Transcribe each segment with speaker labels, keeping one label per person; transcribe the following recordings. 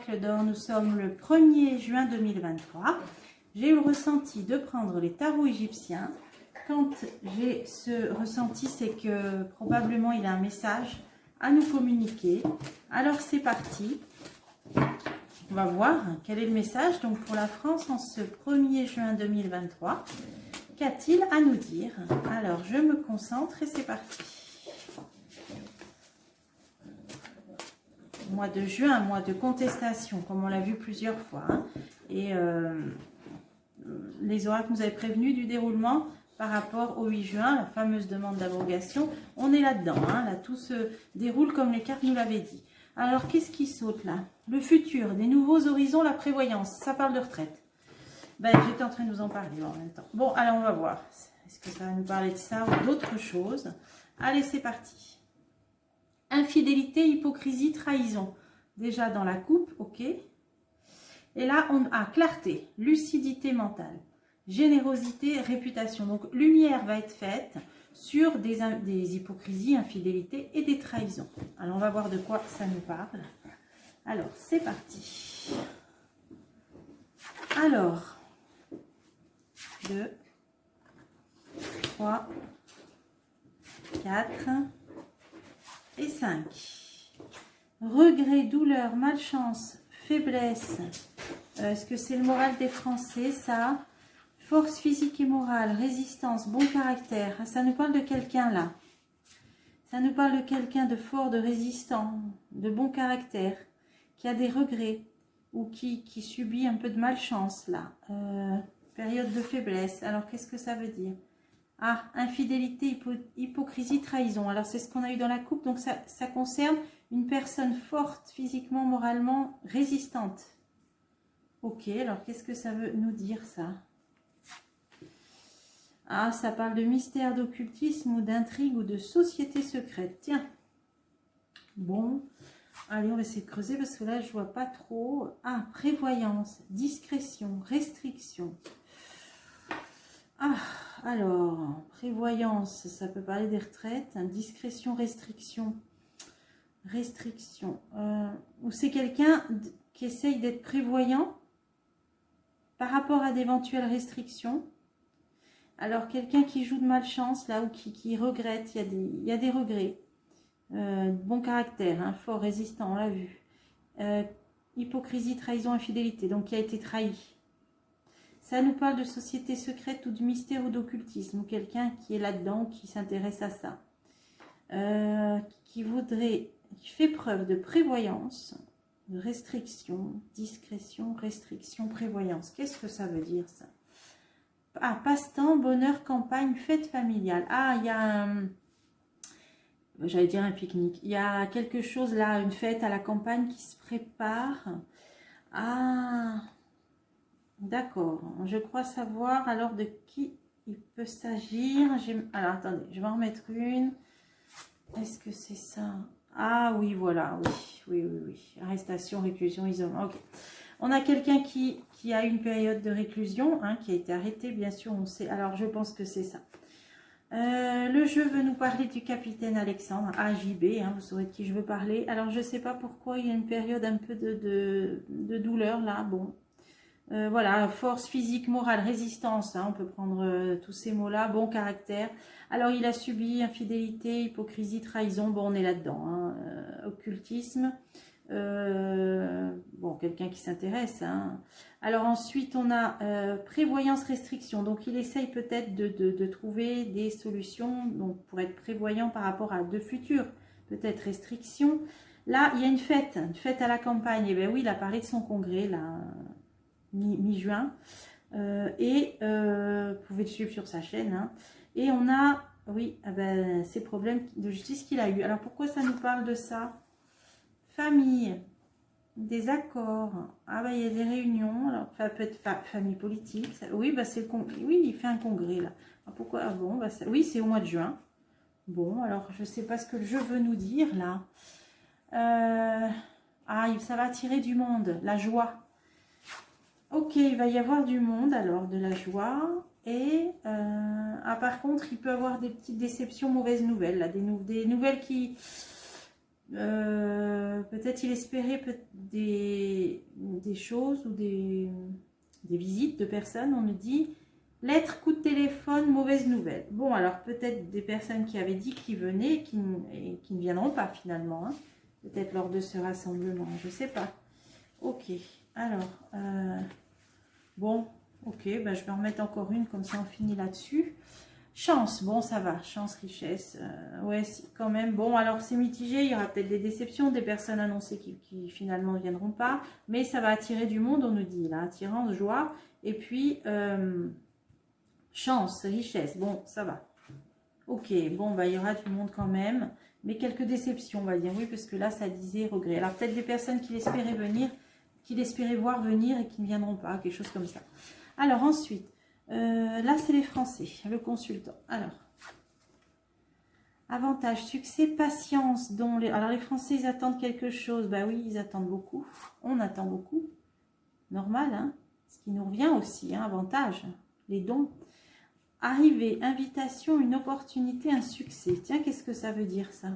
Speaker 1: l'oracle d'or, nous sommes le 1er juin 2023. J'ai eu le ressenti de prendre les tarots égyptiens. Quand j'ai ce ressenti, c'est que probablement il a un message à nous communiquer. Alors c'est parti. On va voir quel est le message donc pour la France en ce 1er juin 2023. Qu'a-t-il à nous dire? Alors je me concentre et c'est parti. Mois de juin, mois de contestation, comme on l'a vu plusieurs fois. Hein. Et les oracles nous avaient prévenus du déroulement par rapport au 8 juin, la fameuse demande d'abrogation. On est là-dedans, hein. Là tout se déroule comme les cartes nous l'avaient dit. Alors qu'est-ce qui saute là? Le futur, des nouveaux horizons, la prévoyance, ça parle de retraite. Ben, j'étais en train de nous en parler en même temps. Bon, alors on va voir. Est-ce que ça va nous parler de ça ou d'autre chose? Allez, c'est parti. Infidélité, hypocrisie, trahison. Déjà dans la coupe, ok. Et là, on a clarté, lucidité mentale, générosité, réputation. Donc, lumière va être faite sur des hypocrisies, infidélités et des trahisons. Alors, on va voir de quoi ça nous parle. Alors, c'est parti. Alors, 2, 3, 4... et 5. Regret, douleur, malchance, faiblesse. Est-ce que c'est le moral des Français, ça? Force physique et morale, résistance, bon caractère. Ça nous parle de quelqu'un là. Ça nous parle de quelqu'un de fort, de résistant, de bon caractère, qui a des regrets ou qui subit un peu de malchance là. Période de faiblesse. Alors qu'est-ce que ça veut dire? Ah, infidélité, hypocrisie, trahison. Alors, c'est ce qu'on a eu dans la coupe. Donc, ça concerne une personne forte, physiquement, moralement, résistante. Ok, alors, qu'est-ce que ça veut nous dire, ça? Ah, ça parle de mystère, d'occultisme ou d'intrigue ou de société secrète. Tiens. Bon. Allez, on va essayer de creuser parce que là, je vois pas trop. Ah, prévoyance, discrétion, restriction. Ah, alors, prévoyance, ça peut parler des retraites, hein, discrétion, restriction, ou c'est quelqu'un qui essaye d'être prévoyant par rapport à d'éventuelles restrictions. Alors, quelqu'un qui joue de malchance, là, ou qui regrette, il y a des regrets, bon caractère, hein, fort, résistant, on l'a vu, hypocrisie, trahison, infidélité, donc qui a été trahi. Ça nous parle de société secrète ou de mystère ou d'occultisme, ou quelqu'un qui est là-dedans, qui s'intéresse à ça. Qui fait preuve de prévoyance, de restriction, discrétion, restriction, prévoyance. Qu'est-ce que ça veut dire ça? Ah, passe-temps, bonheur, campagne, fête familiale. Ah, il y a j'allais dire un pique-nique. Il y a quelque chose là, une fête à la campagne qui se prépare. Ah... D'accord, je crois savoir alors de qui il peut s'agir. Alors attendez, je vais en remettre une. Est-ce que c'est ça? Ah oui, voilà, oui. Arrestation, réclusion, isolement. Ok. On a quelqu'un qui a une période de réclusion, hein, qui a été arrêté, bien sûr, on sait. Alors je pense que c'est ça. Le jeu veut nous parler du capitaine Alexandre, AJB, hein, vous saurez de qui je veux parler. Alors je ne sais pas pourquoi il y a une période un peu de douleur là, bon. Voilà, force physique, morale, résistance, hein, on peut prendre tous ces mots-là, bon caractère. Alors, il a subi infidélité, hypocrisie, trahison, bon, on est là-dedans, hein, occultisme, bon, quelqu'un qui s'intéresse. Hein. Alors, ensuite, on a prévoyance, restriction, donc il essaye peut-être de trouver des solutions donc, pour être prévoyant par rapport à de futures, peut-être restrictions. Là, il y a une fête à la campagne, et bien oui, il a parlé de son congrès, là, mi-juin, vous pouvez le suivre sur sa chaîne, hein. Et on a, oui, ces problèmes de justice qu'il a eu. Alors pourquoi ça nous parle de ça? Famille, des accords, il y a des réunions, alors ça peut être famille politique, ça, oui, c'est oui, il fait un congrès là. Alors, pourquoi? Ah bon, oui, c'est au mois de juin. Bon, alors je sais pas ce que le jeu veut nous dire là. Ça va attirer du monde, la joie. Ok, il va y avoir du monde, alors de la joie. Et par contre, il peut avoir des petites déceptions, mauvaises nouvelles. Là, des nouvelles qui Peut-être il espérait des choses ou des visites de personnes. On nous dit lettre, coup de téléphone, mauvaise nouvelle. Bon, alors peut-être des personnes qui avaient dit qu'ils venaient et qui ne viendront pas finalement. Hein. Peut-être lors de ce rassemblement, je ne sais pas. Ok, alors, bon, ok, ben je vais en remettre encore une, comme ça on finit là-dessus. Chance, bon ça va, chance, richesse, ouais quand même. Bon alors c'est mitigé, il y aura peut-être des déceptions, des personnes annoncées qui finalement ne viendront pas. Mais ça va attirer du monde, on nous dit, là, attirance, joie. Et puis, chance, richesse, bon ça va. Ok, bon bah il y aura du monde quand même. Mais quelques déceptions, on va dire, oui, parce que là ça disait regret. Alors peut-être des personnes qui l'espéraient venir, qui l'espéraient voir venir et qui ne viendront pas, quelque chose comme ça. Alors ensuite, là, c'est les Français, le consultant. Alors, avantage, succès, patience. Alors, les Français, ils attendent quelque chose. Bah oui, ils attendent beaucoup. On attend beaucoup. Normal, hein. Ce qui nous revient aussi, hein, avantage. Les dons. Arrivée, invitation, une opportunité, un succès. Tiens, qu'est-ce que ça veut dire, ça?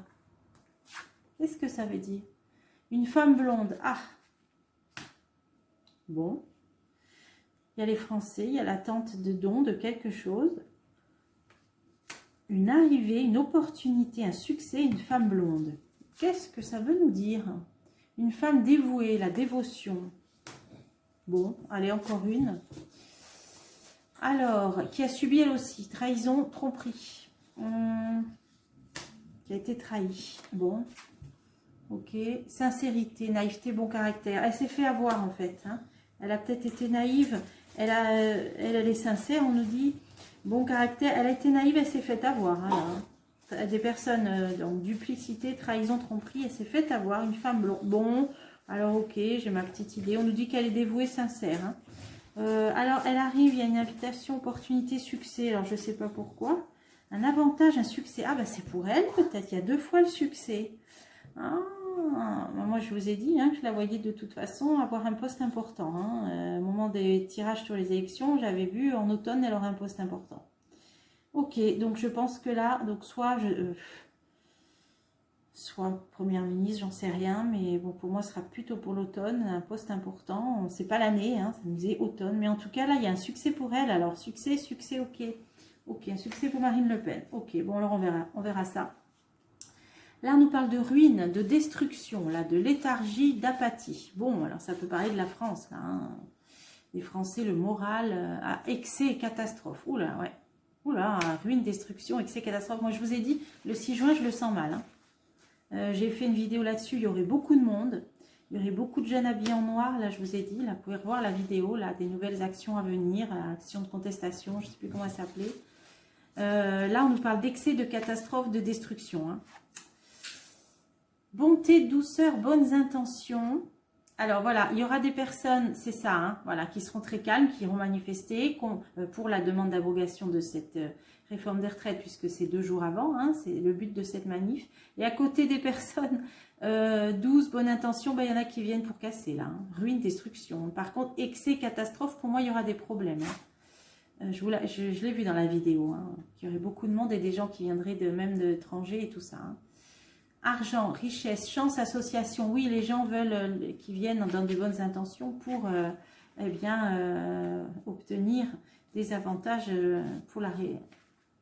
Speaker 1: Qu'est-ce que ça veut dire? Une femme blonde. Ah. Bon. Il y a les Français, il y a l'attente de dons, de quelque chose. Une arrivée, une opportunité, un succès, une femme blonde. Qu'est-ce que ça veut nous dire? Une femme dévouée, la dévotion. Bon, allez, encore une. Alors, qui a subi elle aussi, trahison, tromperie. Qui a été trahie. Bon, ok. Sincérité, naïveté, bon caractère. Elle s'est fait avoir en fait. Hein. Elle a peut-être été naïve. Elle est sincère, on nous dit. Bon caractère, elle a été naïve, elle s'est fait avoir. Hein. Des personnes, donc duplicité, trahison, tromperie, elle s'est fait avoir. Une femme blonde. Bon, alors ok, j'ai ma petite idée. On nous dit qu'elle est dévouée, sincère. Hein. Alors elle arrive, il y a une invitation, opportunité, succès. Alors je ne sais pas pourquoi. Un avantage, un succès. Ah bah c'est pour elle peut-être, il y a 2 fois le succès. Ah, moi je vous ai dit hein, que je la voyais de toute façon avoir un poste important. Hein. Au moment des tirages sur les élections, j'avais vu en automne elle aurait un poste important. Ok, donc je pense que là, donc soit première ministre, j'en sais rien, mais bon pour moi ce sera plutôt pour l'automne, un poste important. On ne sait pas l'année, hein, ça nous disait automne, mais en tout cas là il y a un succès pour elle. Alors succès, ok, ok, un succès pour Marine Le Pen. Ok, bon alors on verra ça. Là, on nous parle de ruine, de destruction, là, de léthargie, d'apathie. Bon, alors ça peut parler de la France, là. Hein. Les Français, le moral, à excès et catastrophe. Oula, ouais. Oula, ruine, destruction, excès, catastrophe. Moi, je vous ai dit, le 6 juin, je le sens mal. Hein. J'ai fait une vidéo là-dessus, il y aurait beaucoup de monde. Il y aurait beaucoup de jeunes habillés en noir, là, je vous ai dit. Là, vous pouvez revoir la vidéo, là, des nouvelles actions à venir, actions de contestation, je ne sais plus comment elle s'appelait. Là, on nous parle d'excès, de catastrophe, de destruction, hein. Bonté, douceur, bonnes intentions. Alors voilà, il y aura des personnes, c'est ça, hein, voilà, qui seront très calmes, qui iront manifester pour la demande d'abrogation de cette réforme des retraites, puisque c'est 2 jours avant, hein, c'est le but de cette manif. Et à côté des personnes douces, bonnes intentions, ben, il y en a qui viennent pour casser, là, hein, ruine, destruction. Par contre, excès, catastrophe, pour moi, il y aura des problèmes. Hein. Je l'ai vu dans la vidéo, hein, qu'il y aurait beaucoup de monde et des gens qui viendraient même d'étrangers et tout ça, hein. Argent, richesse, chance, association. Oui, les gens veulent qu'ils viennent dans de bonnes intentions pour eh bien, obtenir des avantages pour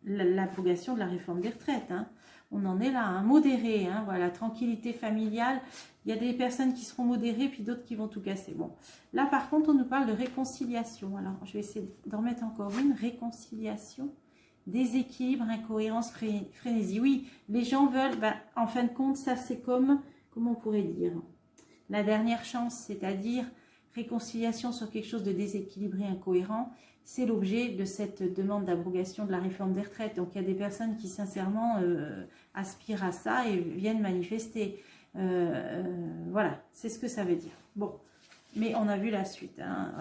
Speaker 1: l'abrogation de la réforme des retraites. Hein. On en est là, hein. Modéré, hein, voilà, tranquillité familiale. Il y a des personnes qui seront modérées, puis d'autres qui vont tout casser. Bon, là par contre, on nous parle de réconciliation. Alors, je vais essayer d'en mettre encore une. Réconciliation. Déséquilibre, incohérence, frénésie. Oui, les gens veulent, ben, en fin de compte, ça c'est comme, comment on pourrait dire, la dernière chance, c'est-à-dire réconciliation sur quelque chose de déséquilibré, incohérent, c'est l'objet de cette demande d'abrogation de la réforme des retraites. Donc il y a des personnes qui sincèrement aspirent à ça et viennent manifester. Voilà, c'est ce que ça veut dire. Bon. Mais on a vu la suite. Hein.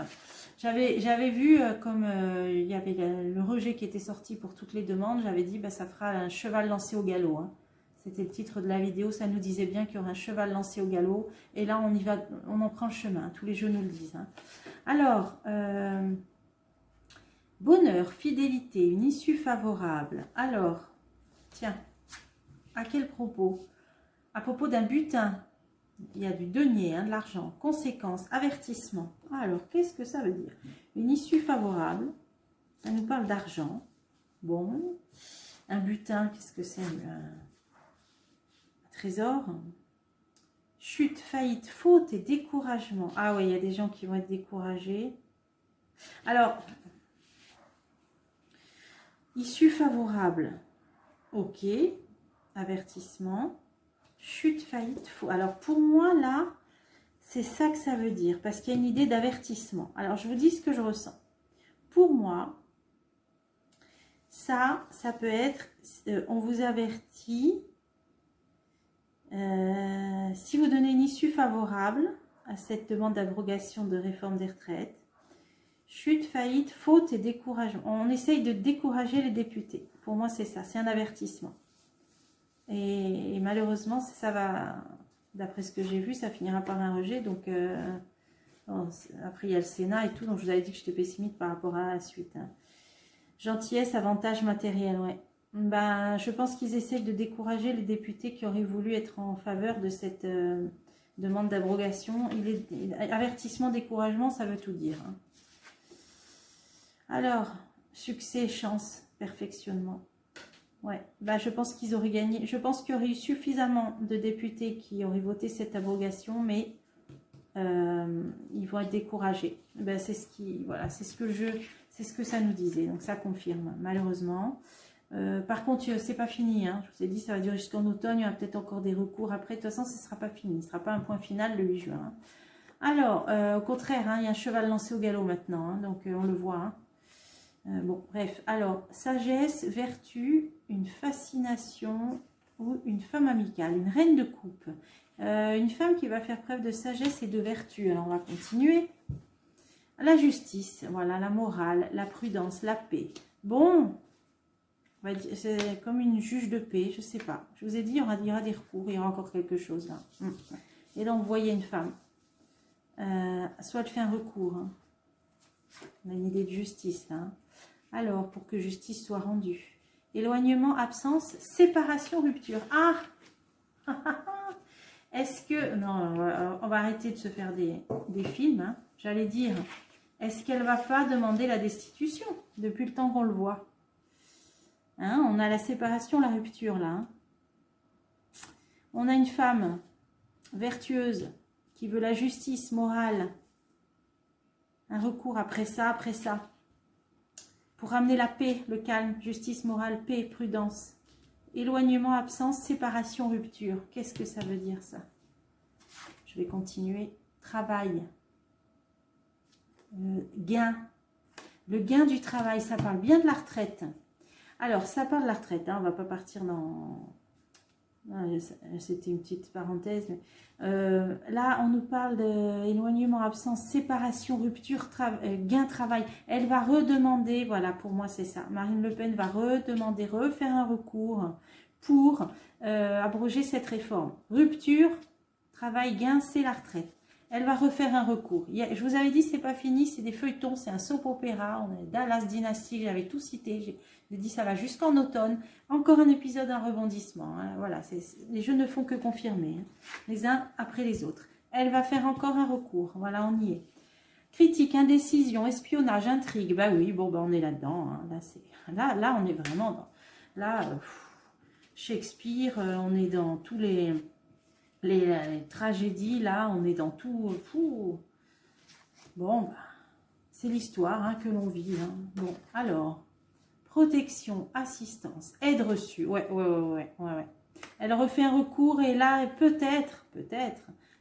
Speaker 1: J'avais vu comme il y avait le rejet qui était sorti pour toutes les demandes. J'avais dit bah, ça fera un cheval lancé au galop. Hein. C'était le titre de la vidéo. Ça nous disait bien qu'il y aurait un cheval lancé au galop. Et là, on y va, on en prend le chemin. Tous les jeux nous le disent. Hein. Alors, bonheur, fidélité, une issue favorable. Alors, tiens, à quel propos ? à propos d'un butin. Il y a du denier, hein, de l'argent, conséquences, avertissement. Alors, qu'est-ce que ça veut dire? Une issue favorable, ça nous parle d'argent. Bon, un butin, qu'est-ce que c'est? Un trésor. Chute, faillite, faute et découragement. Ah oui, il y a des gens qui vont être découragés. Alors, issue favorable, ok, avertissement. Chute, faillite, faute. Alors, pour moi, là, c'est ça que ça veut dire, parce qu'il y a une idée d'avertissement. Alors, je vous dis ce que je ressens. Pour moi, ça peut être, on vous avertit, si vous donnez une issue favorable à cette demande d'abrogation de réforme des retraites, chute, faillite, faute et découragement. On essaye de décourager les députés. Pour moi, c'est ça, c'est un avertissement. Et malheureusement, ça va, d'après ce que j'ai vu, ça finira par un rejet. Donc, bon, après, il y a le Sénat et tout, donc je vous avais dit que j'étais pessimiste par rapport à la suite. Hein. Gentillesse, avantage matériel, ouais. Ben, je pense qu'ils essayent de décourager les députés qui auraient voulu être en faveur de cette demande d'abrogation. Avertissement, découragement, ça veut tout dire. Hein. Alors, succès, chance, perfectionnement. Ouais, ben, je pense qu'ils auraient gagné. Je pense qu'il y aurait eu suffisamment de députés qui auraient voté cette abrogation, mais ils vont être découragés. Ben, c'est ce que ça nous disait. Donc ça confirme, malheureusement. Par contre, c'est pas fini. Hein. Je vous ai dit, ça va durer jusqu'en automne. Il y aura peut-être encore des recours après. De toute façon, ce ne sera pas fini. Ce ne sera pas un point final le 8 juin. Hein. Alors, au contraire, hein, il y a un cheval lancé au galop maintenant. Hein, donc, on le voit. Hein. Bon, bref. Alors, sagesse, vertu, une fascination ou une femme amicale. Une reine de coupe. Une femme qui va faire preuve de sagesse et de vertu. Alors, on va continuer. La justice, voilà, la morale, la prudence, la paix. Bon, c'est comme une juge de paix, je sais pas. Je vous ai dit, il y aura des recours, il y aura encore quelque chose là. Et là, on voyait une femme. Soit elle fait un recours. Hein. On a une idée de justice là. Hein. Alors, pour que justice soit rendue. Éloignement, absence, séparation, rupture. Ah est-ce que... Non, on va arrêter de se faire des films. Hein. J'allais dire, est-ce qu'elle va pas demander la destitution depuis le temps qu'on le voit? Hein, on a la séparation, la rupture là. Hein. On a une femme vertueuse qui veut la justice morale. Un recours après ça. Pour ramener la paix, le calme, justice morale, paix, prudence. Éloignement, absence, séparation, rupture. Qu'est-ce que ça veut dire ça? Je vais continuer. Travail. Gain. Le gain du travail, ça parle bien de la retraite. Alors, ça parle de la retraite. Hein, on ne va pas partir dans... C'était une petite parenthèse. Mais, là, on nous parle d'éloignement, absence, séparation, rupture, gain, travail. Elle va redemander, voilà, pour moi, c'est ça. Marine Le Pen va redemander, refaire un recours pour abroger cette réforme. Rupture, travail, gain, c'est la retraite. Elle va refaire un recours. Je vous avais dit, c'est pas fini, c'est des feuilletons, c'est un soap opéra. On est Dallas Dynasty, j'avais tout cité. J'ai dit, ça va jusqu'en automne. Encore un épisode, un rebondissement. Hein. Voilà, les jeux ne font que confirmer, hein, les uns après les autres. Elle va faire encore un recours. Voilà, on y est. Critique, indécision, espionnage, intrigue. Bah oui, bon, bah on est là-dedans. Hein. Là, on est vraiment dans... Là, Shakespeare, on est dans tous les tragédies, là, on est dans tout. Bon, bah, c'est l'histoire hein, que l'on vit. Hein. Bon, alors, protection, assistance, aide reçue. Ouais. Elle refait un recours et là, peut-être,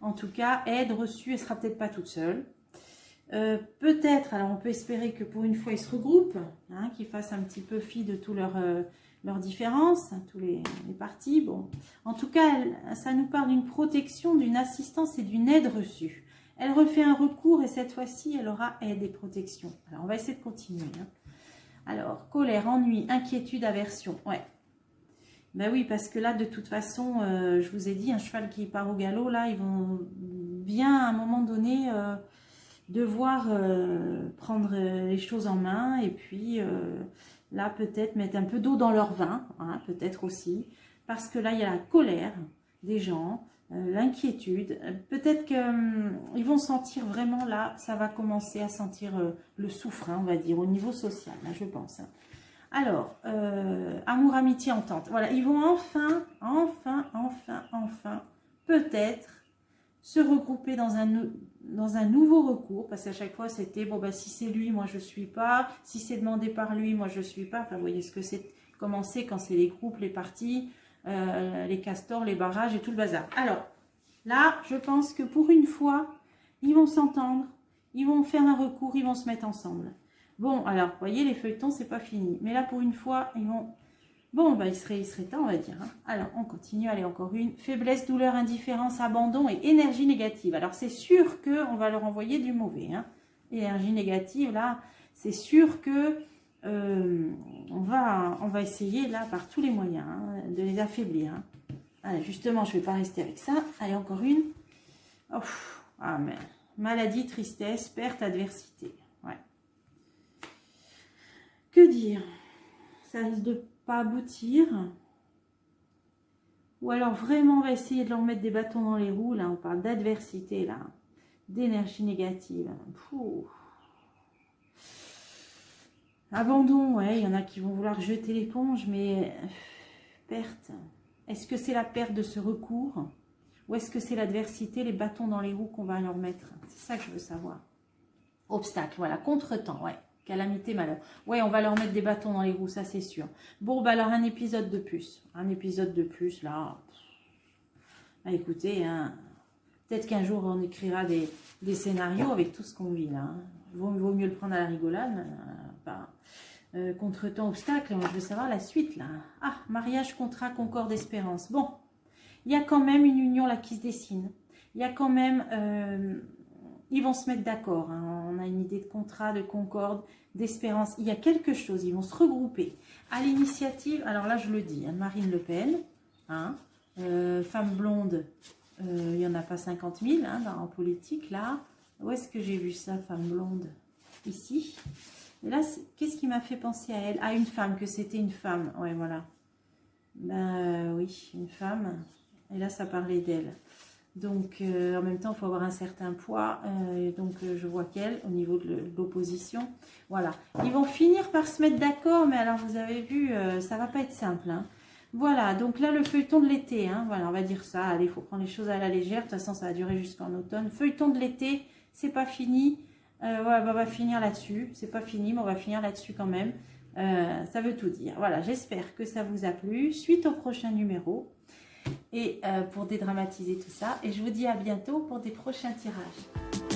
Speaker 1: en tout cas, aide reçue, elle sera peut-être pas toute seule. Peut-être, alors on peut espérer que pour une fois, ils se regroupent, hein, qu'ils fassent un petit peu fi de tous leurs différences, hein, tous les partis. Bon, en tout cas, ça nous parle d'une protection, d'une assistance et d'une aide reçue. Elle refait un recours et cette fois-ci, elle aura aide et protection. Alors, on va essayer de continuer. Hein. Alors, colère, ennui, inquiétude, aversion. Ouais. Ben oui, parce que là, de toute façon, je vous ai dit, un cheval qui part au galop, là, ils vont bien, à un moment donné, devoir prendre les choses en main et puis... là, peut-être mettre un peu d'eau dans leur vin, hein, peut-être aussi, parce que là, il y a la colère, des gens, l'inquiétude. Peut-être qu'ils vont sentir vraiment là, ça va commencer à sentir le soufre, hein, on va dire, au niveau social, là, je pense. Alors, amour, amitié, entente. Voilà, ils vont enfin, peut-être se regrouper dans un nouveau recours, parce qu'à chaque fois c'était, bon bah si c'est lui, moi je suis pas, si c'est demandé par lui, moi je suis pas, enfin vous voyez ce que c'est, comment c'est quand c'est les groupes, les partis, les castors, les barrages et tout le bazar. Alors, là, je pense que pour une fois, ils vont s'entendre, ils vont faire un recours, ils vont se mettre ensemble. Bon, alors, vous voyez, les feuilletons, c'est pas fini, mais là, pour une fois, ils vont... Bon, bah, il serait temps, on va dire. Hein. Alors, on continue. Allez, encore une. Faiblesse, douleur, indifférence, abandon et énergie négative. Alors, c'est sûr qu'on va leur envoyer du mauvais. Hein. Énergie négative, là, c'est sûr que on va essayer, là, par tous les moyens, hein, de les affaiblir. Hein. Allez, justement, je ne vais pas rester avec ça. Allez, encore une. Oh, ah, mais maladie, tristesse, perte, adversité. Ouais. Que dire? Ça risque de pas aboutir, ou alors vraiment on va essayer de leur mettre des bâtons dans les roues. Là on parle d'adversité, là, d'énergie négative. Pouh. Abandon, ouais, il y en a qui vont vouloir jeter l'éponge, mais perte, est-ce que c'est la perte de ce recours, ou est-ce que c'est l'adversité, les bâtons dans les roues qu'on va leur mettre? C'est ça que je veux savoir. Obstacle, voilà, contretemps, ouais. Calamité, malheur. Ouais, on va leur mettre des bâtons dans les roues, ça c'est sûr. Bon, bah alors un épisode de plus. Un épisode de plus, là. Ah, écoutez, hein, peut-être qu'un jour on écrira des scénarios avec tout ce qu'on vit là. Hein. Vaut mieux le prendre à la rigolade. Contretemps, obstacle, moi je veux savoir la suite là. Ah, mariage, contrat, concorde, espérance. Bon, il y a quand même une union là qui se dessine. Il y a quand même... ils vont se mettre d'accord. Hein. On a une idée de contrat, de concorde, d'espérance. Il y a quelque chose. Ils vont se regrouper. À l'initiative, alors là, je le dis, hein, Marine Le Pen, hein, femme blonde, il n'y en a pas 50 000 hein, en politique, là. Où est-ce que j'ai vu ça, femme blonde? Ici. Et là, qu'est-ce qui m'a fait penser à elle? À une femme, que c'était une femme. Ouais, voilà. Ben oui, une femme. Et là, ça parlait d'elle. Donc, en même temps, il faut avoir un certain poids. Donc, je vois qu'elle, au niveau de l'opposition. Voilà. Ils vont finir par se mettre d'accord, mais alors, vous avez vu, ça va pas être simple. Hein. Voilà. Donc là, le feuilleton de l'été. Hein, voilà, on va dire ça. Allez, il faut prendre les choses à la légère. De toute façon, ça va durer jusqu'en automne. Feuilleton de l'été, c'est pas fini. Voilà, on va finir là-dessus. C'est pas fini, mais on va finir là-dessus quand même. Ça veut tout dire. Voilà, j'espère que ça vous a plu. Suite au prochain numéro. Et pour dédramatiser tout ça. Et je vous dis à bientôt pour des prochains tirages.